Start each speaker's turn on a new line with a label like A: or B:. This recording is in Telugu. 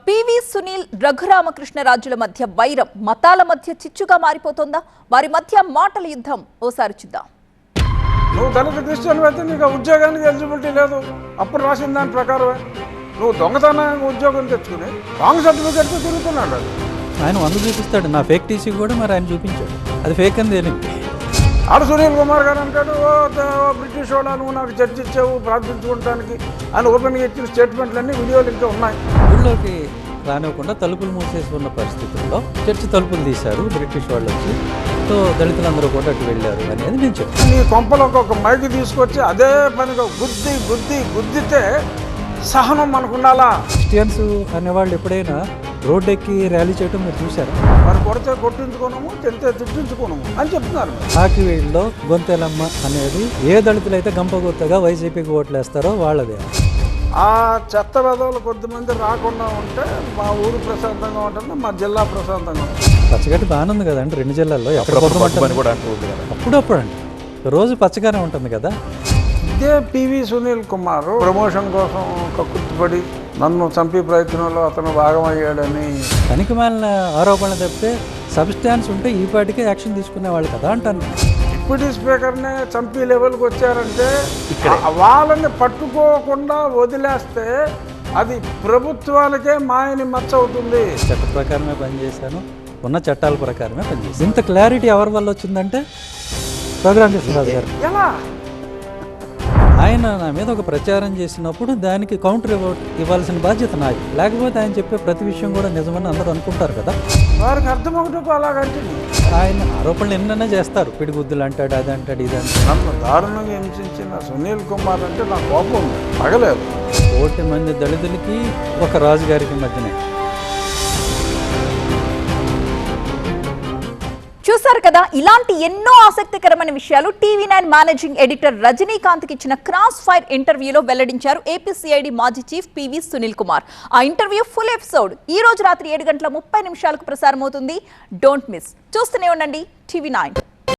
A: పివి సునీల్ రఘురామకృష్ణరాజుల మధ్య వైరం మతాల మధ్య చిచ్చుగా మారిపోతుందా? వారి మధ్య మాటల యుద్ధం ఓసారి చూద్దాం.
B: నువ్వు దళిత క్రిస్టియన్ అయితే నీకు ఉద్యోగానికి ఎలిజిబిలిటీ లేదు. అప్పుడు రాసిన దాని ప్రకారమే నువ్వు దొంగతనానికి ఉద్యోగం తెచ్చుకుని రాంగ్ సర్టిఫికేట్తో తిరుగుతున్నాడు.
C: ఆయన 100 చూపిస్తాడు, నా ఫేక్ టీసీ కూడా మరి ఆయన చూపించాడు, అది ఫేక్ అని తేలింది.
B: ఆడు సునీల్ కుమార్ గారు అంటాడు, బ్రిటిష్ వాళ్ళు నువ్వు నాకు చర్చ ఇచ్చావు ప్రార్థించుకోవడానికి అని ఓపెన్గా ఇచ్చిన స్టేట్మెంట్లన్నీ వీడియోలు ఇంకా ఉన్నాయి.
C: ఊళ్ళోకి రానివ్వకుండా తలుపులు మూసేసి ఉన్న పరిస్థితుల్లో చర్చి తలుపులు తీశారు బ్రిటిష్ వాళ్ళు వచ్చి. సో దళితులందరూ కూడా అటు వెళ్ళారు అనేది నేను చెప్తాను.
B: నీ కొంపలో ఒక మైకి తీసుకొచ్చి అదే పనిగా గుద్దితే సహనం మనకుండాలా?
C: క్రిస్టియన్స్ అనేవాళ్ళు ఎప్పుడైనా రోడ్డు ఎక్కి ర్యాలీ చేయడం మీరు చూశారా?
B: మరి కొడితే కొట్టించుకోనము, తింటే తిట్టించుకోనము అని చెప్తున్నారు.
C: ఆకివీడులో గొంతెలమ్మ అనేది ఏ దళితులైతే గంపగొత్తగా వైసీపీకి ఓట్లు వేస్తారో వాళ్ళదే.
B: ఆ చెత్త వెధవులు కొద్దిమంది రాకుండా ఉంటే మా ఊరు ప్రశాంతంగా ఉంటుంది, మా జిల్లా ప్రశాంతంగా ఉంటుంది.
C: పచ్చగడ్డి బాగానే ఉంది కదండి 2 జిల్లాల్లో. అప్పుడప్పుడు అండి రోజు పచ్చగానే ఉంటుంది కదా.
B: ఇదే పివి సునీల్ కుమార్ ప్రమోషన్ కోసం కక్కుర్తిపడి నన్ను చంపే ప్రయత్నంలో అతను భాగమయ్యాడని
C: పనికిమాలిన ఆరోపణలు తప్పితే సబ్స్టాన్స్ ఉంటే ఈ పాటికే యాక్షన్ తీసుకునేవాళ్ళు కదా అంటాను.
B: డిప్యూటీ స్పీకర్నే చంపే లెవెల్కి వచ్చారంటే వాళ్ళని పట్టుకోకుండా వదిలేస్తే అది ప్రభుత్వానికే మాయని మచ్చ అవుతుంది.
C: చట్ట ప్రకారమే పనిచేశాను, ఉన్న చట్టాల ప్రకారమే పనిచేశాను. ఇంత క్లారిటీ ఎవరి వల్ల వచ్చిందంటే ప్రోగ్రామ్ కృష్ణరాజు గారు.
B: ఎలా
C: ఆయన నా మీద ఒక ప్రచారం చేసినప్పుడు దానికి కౌంటర్ ఇవ్వాల్సిన బాధ్యత నాది. లేకపోతే ఆయన చెప్పే ప్రతి విషయం కూడా నిజమని అందరూ అనుకుంటారు కదా.
B: వారికి అర్థం ఒకటి అలాగంటే
C: ఆయన ఆరోపణలు ఎన్నైనా చేస్తారు, పిడిగుద్దులు అంటాడు, అది అంటాడు, ఇది అంటాడు.
B: నన్ను దారుణంగా హింసించిన సునీల్ కుమార్ అంటే నా కోపం పగలేదు.
C: 1 మంది దళితులకి ఒక రాజుగారికి మధ్యనే.
A: చూసారు కదా, ఇలాంటి ఎన్నో ఆసక్తికరమైన విషయాలు TV9 మేనేజింగ్ ఎడిటర్ రజనీకాంత్కి ఇచ్చిన క్రాస్ ఫైర్ ఇంటర్వ్యూలో వెల్లడించారు ఏపీసీఐడి మాజీ చీఫ్ పివి సునీల్ కుమార్. ఆ ఇంటర్వ్యూ ఫుల్ ఎపిసోడ్ ఈ రోజు రాత్రి 7:30 ప్రసారం అవుతుంది. Don't miss. చూస్తూనే ఉండండి TV9.